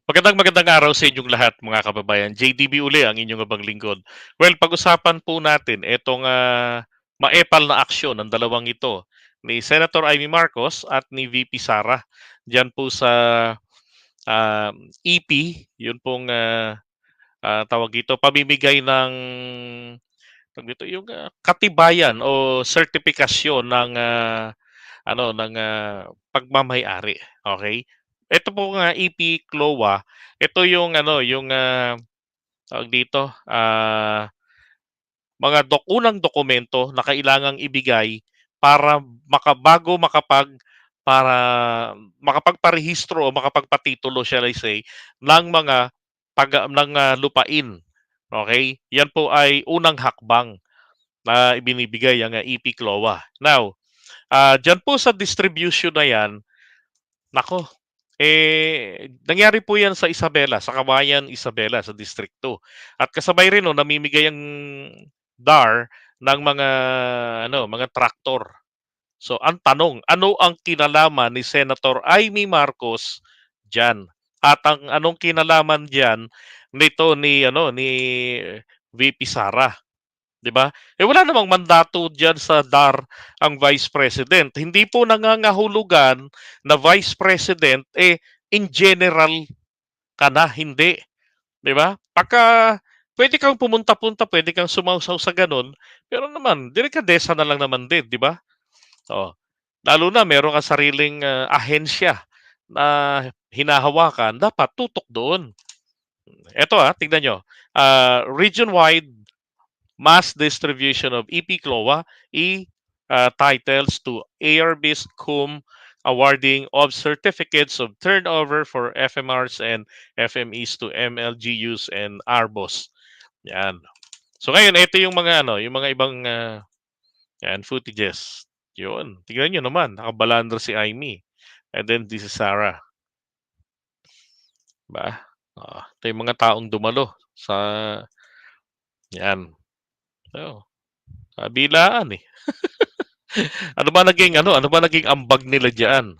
Magandang araw sa inyong lahat mga kababayan. JDB uli ang inyong abang lingkod. Well, pag-usapan po natin itong maepal na aksyon ng dalawang ito ni Senator Amy Marcos at ni VP Sara. Diyan po sa EP, yun pong tawag dito, pamimigay ng tawag dito, yung katibayan o sertifikasyon ng pagmamay-ari. Okay? Ito po nga EP CLOA, ito yung yung tawag dito, unang dokumento na kailangang ibigay para bago para makapagparehistro o makapagpatitulo, shall I say, ng mga lupain. Okay? Yan po ay unang hakbang na ibinibigay ang EP CLOA. Now, diyan po sa distribution na yan, nako, nangyari po yan sa Isabela, sa Kawayan, Isabela, sa District 2. At kasabay rin no, namimigay ang DAR ng mga traktor. So, ang tanong, ano ang kinalaman ni Senator Amy Marcos diyan? At ang anong kinalaman diyan nito ni VP Sara? 'Di ba? Wala namang mandato diyan sa DAR ang Vice President. Hindi po nangangahulugan na Vice President in general ka na, hindi, 'di ba? Pagka pwede kang pumunta-punta, pwede kang sumausaw sa ganun, pero naman delikadesa na lang naman din, 'di ba? Oh. Lalo na meron kang sariling ahensya na hinahawakan, dapat tutok doon. Ito tignan nyo. Region-wide mass distribution of EP CLOA, titles to ARB's cum awarding of certificates of turnover for FMRs and FMEs to MLGUs and ARBOs. Yan. So ngayon, ito yung mga yung mga ibang yan, footages. Yun. Tingnan nyo naman, nakabalandra si Aimee. And then this is Sarah. Ba? Ito yung mga taong dumalo sa yan. So, kabilaan eh. Ano ba naging ambag nila diyan?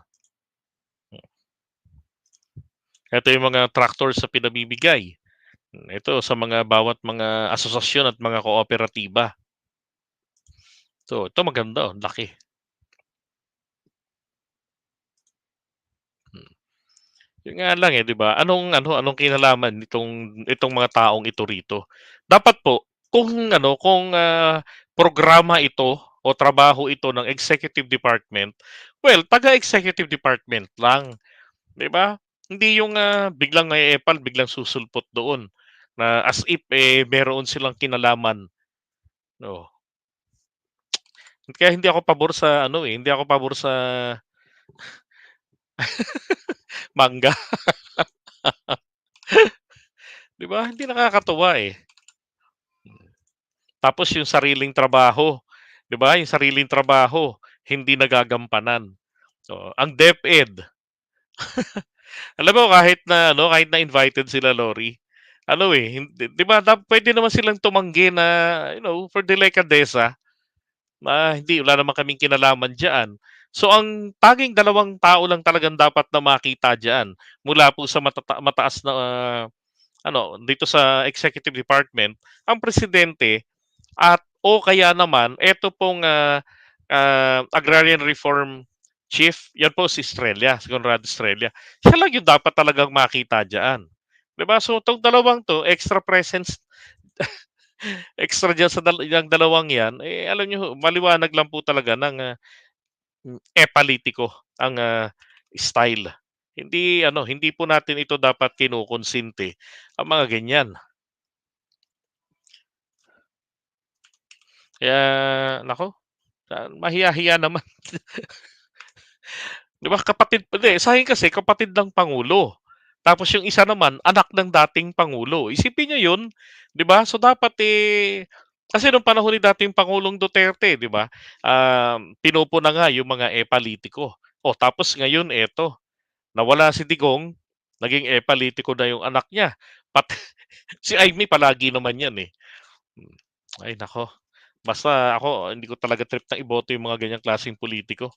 Ito yung mga tractor sa pinamimigay. Ito sa mga bawat mga asosasyon at mga kooperatiba. So, ito maganda, laki. Yun nga lang 'di ba? Anong kinalaman itong mga taong ito rito? Dapat po kung programa ito o trabaho ito ng executive department, well, taga-executive department lang, 'di ba? Hindi yung biglang epal, biglang susulpot doon na as if meron silang kinalaman, no. Kaya hindi ako pabor sa hindi ako pabor sa mangga, 'di ba? Hindi nakakatuwa eh. Tapos yung sariling trabaho, 'di ba? Yung sariling trabaho hindi nagagampanan. So, ang DepEd, alam mo kahit na invited sila Lori, hindi, 'di ba? Pwede naman silang tumanggi na for delicadeza na hindi wala naman kaming kinalaman diyan. So ang tanging dalawang tao lang talagang dapat na makita diyan mula po sa mataas na dito sa executive department, ang presidente at o kaya naman eto pong Agrarian Reform Chief, yan po si Estrella, si Conrado Estrella. Siya lang yung dapat talagang makita diyan. 'Di ba? So itong dalawang to, extra presence extra diyan sa yung dalawang yan, alam niyo maliwanag lang po talaga ng politiko ang style. Hindi po natin ito dapat kinukonsinte ang mga ganyan. Kaya nako, mahiya-hiya naman. 'Di ba kapatid hindi, sa'kin kasi kapatid ng pangulo. Tapos yung isa naman anak ng dating pangulo. Isipin niyo 'yun, 'di ba? So dapat kasi nung panahon ni dating Pangulong Duterte, 'di ba? Pinupo na nga yung mga politiko. Oh, tapos ngayon eto, nawala si Digong, naging politiko na yung anak niya. Pat si Amy palagi naman 'yan eh. Ay nako. Basta ako hindi ko talaga trip na iboto yung mga ganyang klaseng politiko.